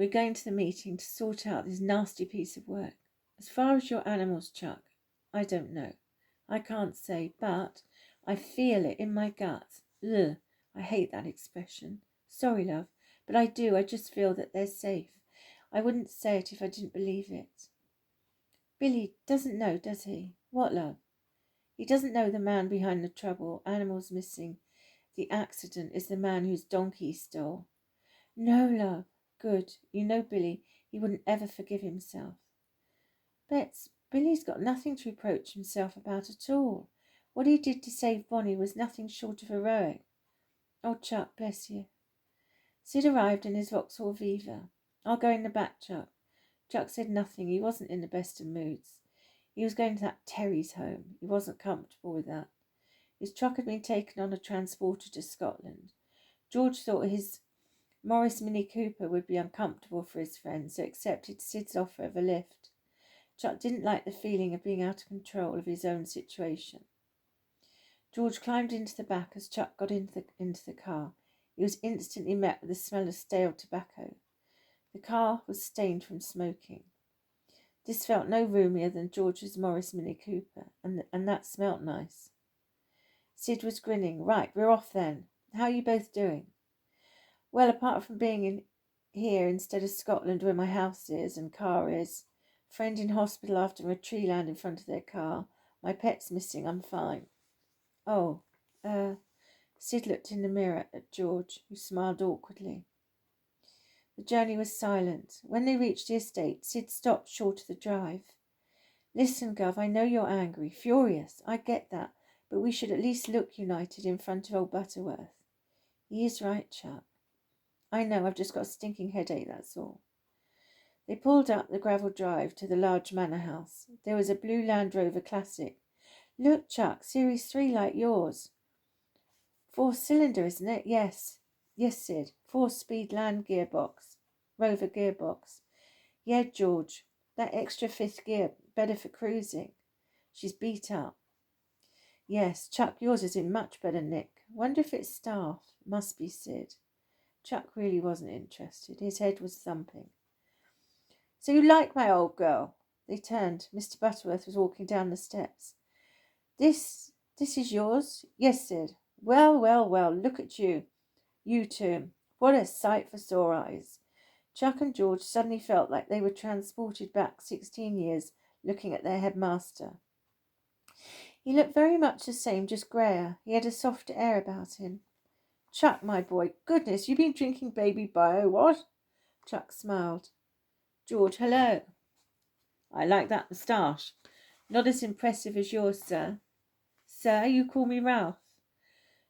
We're going to the meeting to sort out this nasty piece of work. As far as your animals, Chuck, I don't know. I can't say, but I feel it in my guts. Ugh, I hate that expression. Sorry, love, but I do. I just feel that they're safe. I wouldn't say it if I didn't believe it. Billy doesn't know, does he? What, love? He doesn't know the man behind the trouble, animals missing. The accident is the man whose donkey he stole. No, love. Good. You know, Billy, he wouldn't ever forgive himself. Bets, Billy's got nothing to reproach himself about at all. What he did to save Bonnie was nothing short of heroic. Oh, Chuck, bless you. Sid arrived in his Vauxhall Viva. I'll go in the back, Chuck. Chuck said nothing. He wasn't in the best of moods. He was going to that Terry's home. He wasn't comfortable with that. His truck had been taken on a transporter to Scotland. George thought his Morris Mini Cooper would be uncomfortable for his friend, so accepted Sid's offer of a lift. Chuck didn't like the feeling of being out of control of his own situation. George climbed into the back as Chuck got into the car. He was instantly met with the smell of stale tobacco. The car was stained from smoking. This felt no roomier than George's Morris Mini Cooper, and that smelt nice. Sid was grinning. Right, we're off then. How are you both doing? Well, apart from being in here instead of Scotland where my house is and car is, friend in hospital after a tree land in front of their car, my pet's missing, I'm fine. Oh, Sid looked in the mirror at George, who smiled awkwardly. The journey was silent. When they reached the estate, Sid stopped short of the drive. Listen, Gov, I know you're angry, furious, I get that, but we should at least look united in front of old Butterworth. He is right, Chuck. I know, I've just got a stinking headache, that's all. They pulled up the gravel drive to the large manor house. There was a blue Land Rover Classic. Look, Chuck, Series 3 like yours. 4-cylinder, isn't it? Yes. Yes, Sid. 4-speed Land gearbox. Rover gearbox. Yeah, George. That extra 5th gear, better for cruising. She's beat up. Yes, Chuck, yours is in much better nick. Wonder if it's staff. Must be Sid. Chuck really wasn't interested. His head was thumping. So you like my old girl? They turned. Mr. Butterworth was walking down the steps. This is yours? Yes, Sid. Well, well, well, look at you. You two. What a sight for sore eyes. Chuck and George suddenly felt like they were transported back 16 years looking at their headmaster. He looked very much the same, just greyer. He had a softer air about him. Chuck, my boy, goodness, you've been drinking baby bio, what? Chuck smiled. George, hello. I like that moustache. Not as impressive as yours, sir. Sir, you call me Ralph.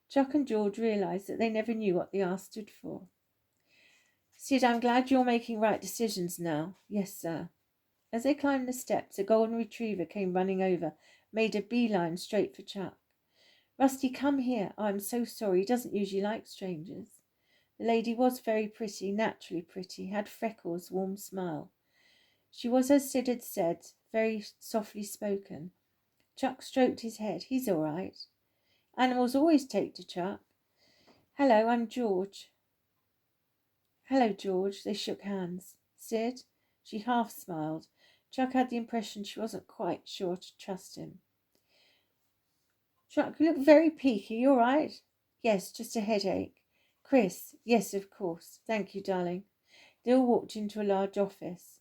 Chuck and George realised that they never knew what the R stood for. Sid, I'm glad you're making right decisions now. Yes, sir. As they climbed the steps, a golden retriever came running over, made a beeline straight for Chuck. Rusty, come here. I'm so sorry. He doesn't usually like strangers. The lady was very pretty, naturally pretty, had freckles, warm smile. She was, as Sid had said, very softly spoken. Chuck stroked his head. He's all right. Animals always take to Chuck. Hello, I'm George. Hello, George. They shook hands. Sid? She half smiled. Chuck had the impression she wasn't quite sure to trust him. Chuck, you look very peaky. You all right? Yes, just a headache. Chris? Yes, of course. Thank you, darling. They all walked into a large office.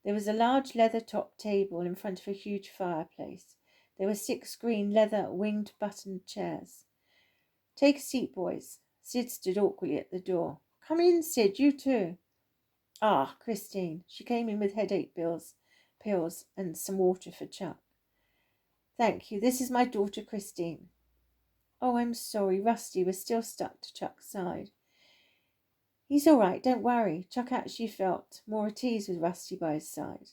There was a large leather-topped table in front of a huge fireplace. There were 6 green leather winged buttoned chairs. Take a seat, boys. Sid stood awkwardly at the door. Come in, Sid, you too. Ah, Christine. She came in with headache pills, and some water for Chuck. Thank you. This is my daughter, Christine. Oh, I'm sorry. Rusty was still stuck to Chuck's side. He's all right, don't worry. Chuck actually felt more at ease with Rusty by his side.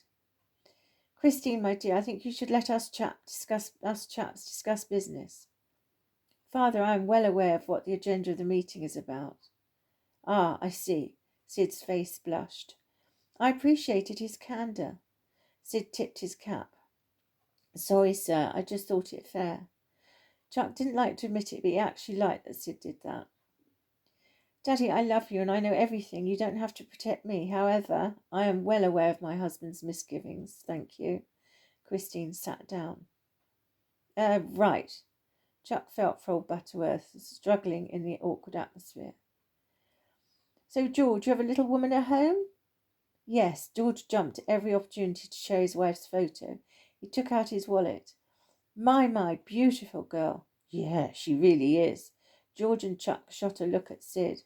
Christine, my dear, I think you should let us chaps discuss business. Father, I am well aware of what the agenda of the meeting is about. Ah, I see. Sid's face blushed. I appreciated his candour. Sid tipped his cap. Sorry, sir, I just thought it fair. Chuck didn't like to admit it, but he actually liked that Sid did that. Daddy, I love you and I know everything. You don't have to protect me. However, I am well aware of my husband's misgivings. Thank you. Christine sat down. Right. Chuck felt for old Butterworth, struggling in the awkward atmosphere. So, George, you have a little woman at home? Yes. George jumped at every opportunity to show his wife's photo. He took out his wallet. My, beautiful girl. Yeah, she really is. George and Chuck shot a look at Sid.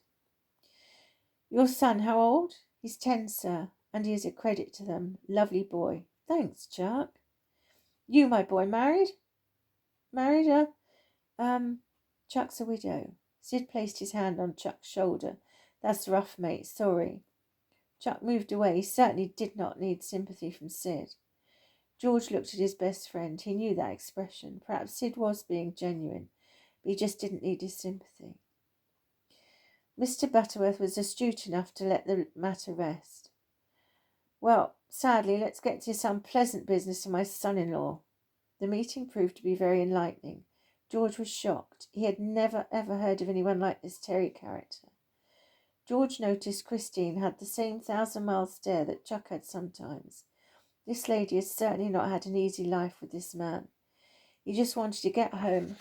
Your son, how old? He's 10, sir, and he is a credit to them. Lovely boy. Thanks, Chuck. You, my boy, married? Married, Chuck's a widow. Sid placed his hand on Chuck's shoulder. That's rough, mate. Sorry. Chuck moved away. He certainly did not need sympathy from Sid. George looked at his best friend. He knew that expression. Perhaps Sid was being genuine, but he just didn't need his sympathy. Mr. Butterworth was astute enough to let the matter rest. Well, sadly, let's get to some pleasant business to my son-in-law. The meeting proved to be very enlightening. George was shocked. He had never, ever heard of anyone like this Terry character. George noticed Christine had the same 1,000-mile stare that Chuck had sometimes. This lady had certainly not had an easy life with this man. He just wanted to get home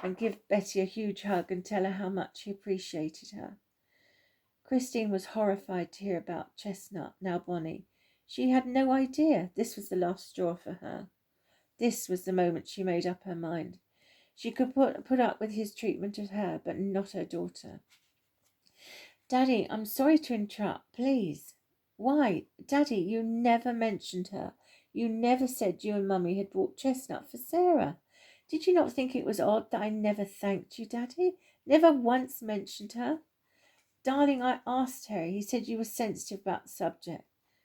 and give Betty a huge hug and tell her how much he appreciated her. Christine was horrified to hear about Chestnut, now Bonnie. She had no idea this was the last straw for her. This was the moment she made up her mind. She could put up with his treatment of her, but not her daughter. Daddy, I'm sorry to interrupt, please. Why, Daddy, you never mentioned her. You never said you and Mummy had bought Chestnut for Sarah. Did you not think it was odd that I never thanked you, Daddy? Never once mentioned her? Darling, I asked Terry. He said you were sensitive about the subject.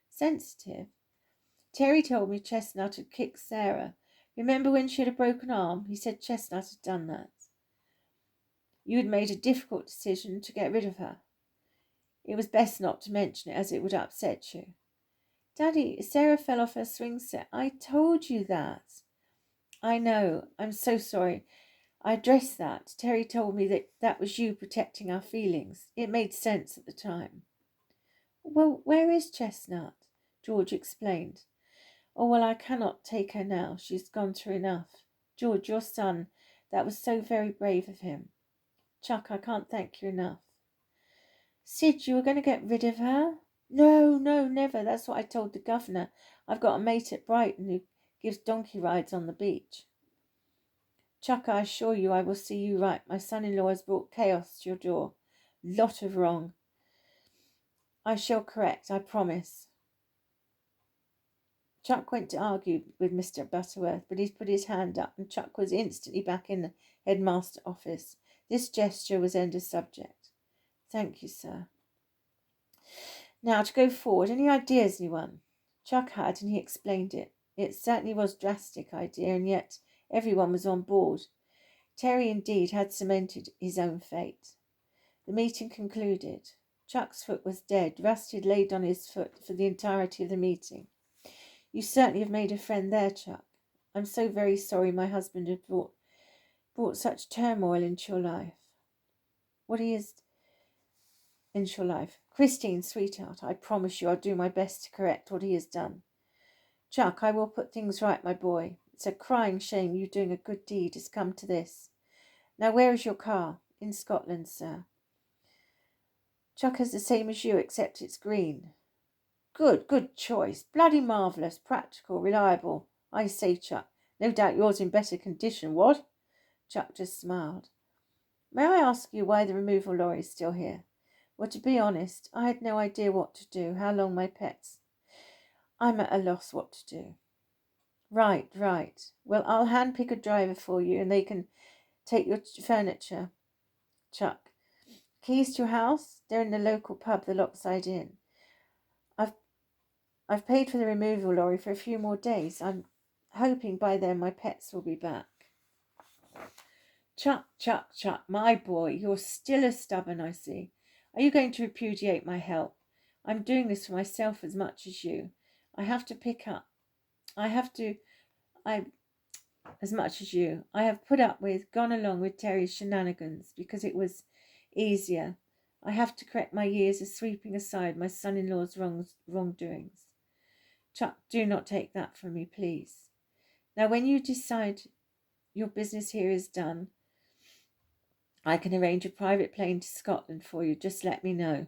Sensitive? Terry told me Chestnut had kicked Sarah. Remember when she had a broken arm? He said Chestnut had done that. You had made a difficult decision to get rid of her. It was best not to mention it, as it would upset you. Daddy, Sarah fell off her swing set. I told you that. I know. I'm so sorry. I addressed that. Terry told me that was you protecting our feelings. It made sense at the time. Well, where is Chestnut? George explained. Oh, well, I cannot take her now. She's gone through enough. George, your son, that was so very brave of him. Chuck, I can't thank you enough. Sid, you were going to get rid of her? No, never. That's what I told the governor. I've got a mate at Brighton who gives donkey rides on the beach. Chuck, I assure you I will see you right. My son-in-law has brought chaos to your door. Lot of wrong. I shall correct, I promise. Chuck went to argue with Mr. Butterworth, but he put his hand up, and Chuck was instantly back in the headmaster office. This gesture was end of subject. Thank you, sir. Now, to go forward, any ideas, anyone? Chuck had, and he explained it. It certainly was a drastic idea, and yet everyone was on board. Terry, indeed, had cemented his own fate. The meeting concluded. Chuck's foot was dead. Rusty had laid on his foot for the entirety of the meeting. You certainly have made a friend there, Chuck. I'm so very sorry my husband had brought such turmoil into your life. What he is into your life. Christine, sweetheart, I promise you I'll do my best to correct what he has done. Chuck, I will put things right, my boy. It's a crying shame you doing a good deed has come to this. Now, where is your car? In Scotland, sir. Chuck has the same as you, except it's green. Good choice. Bloody marvellous, practical, reliable. I say, Chuck, no doubt yours in better condition, what? Chuck just smiled. May I ask you why the removal lorry is still here? Well, to be honest, I had no idea what to do, how long my pets. I'm at a loss what to do. Right. Well, I'll handpick a driver for you and they can take your furniture. Chuck. Keys to your house? They're in the local pub, the Lockside Inn. I've paid for the removal lorry for a few more days. I'm hoping by then my pets will be back. Chuck, my boy, you're still as stubborn, I see. Are you going to repudiate my help? I'm doing this for myself as much as you. As much as you. I have put up with, gone along with Terry's shenanigans because it was easier. I have to correct my years of sweeping aside my son-in-law's wrongdoings. Chuck, do not take that from me, please. Now, when you decide your business here is done, I can arrange a private plane to Scotland for you. Just let me know.